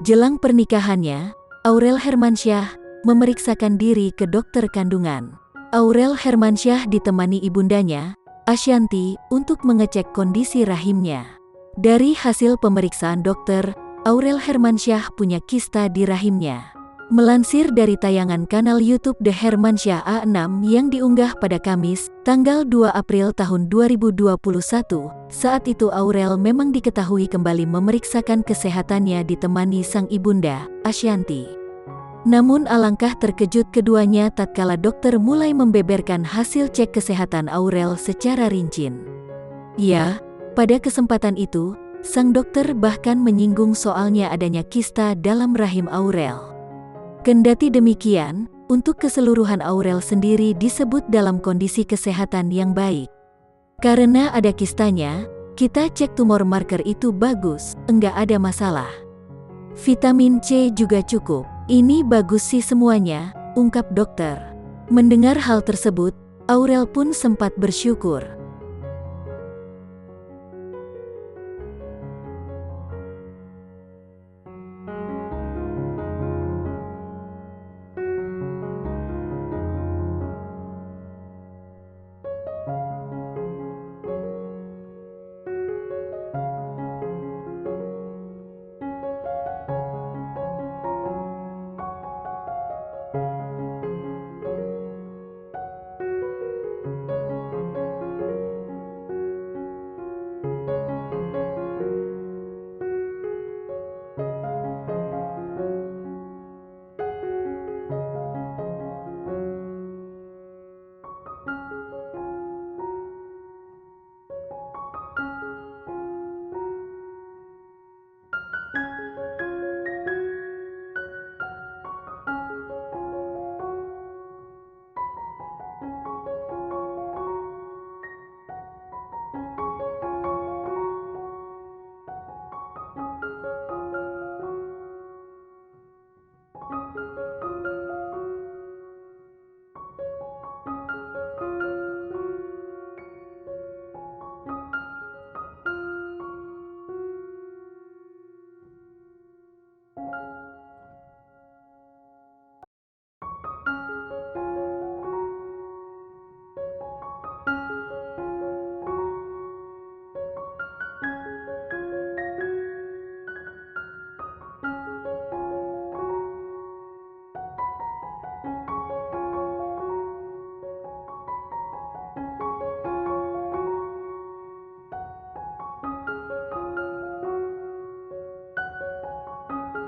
Jelang pernikahannya, Aurel Hermansyah memeriksakan diri ke dokter kandungan. Aurel Hermansyah ditemani ibundanya, Ashanti, untuk mengecek kondisi rahimnya. Dari hasil pemeriksaan dokter, Aurel Hermansyah punya kista di rahimnya. Melansir dari tayangan kanal YouTube The Hermansyah A6 yang diunggah pada Kamis, tanggal 2 April tahun 2021, saat itu Aurel memang diketahui kembali memeriksakan kesehatannya ditemani sang ibunda, Ashanti. Namun alangkah terkejut keduanya tatkala dokter mulai membeberkan hasil cek kesehatan Aurel secara rinci. Ya, pada kesempatan itu, sang dokter bahkan menyinggung soalnya adanya kista dalam rahim Aurel. Kendati demikian, untuk keseluruhan Aurel sendiri disebut dalam kondisi kesehatan yang baik. Karena ada kistanya, kita cek tumor marker itu bagus, enggak ada masalah. Vitamin C juga cukup, ini bagus sih semuanya, ungkap dokter. Mendengar hal tersebut, Aurel pun sempat bersyukur.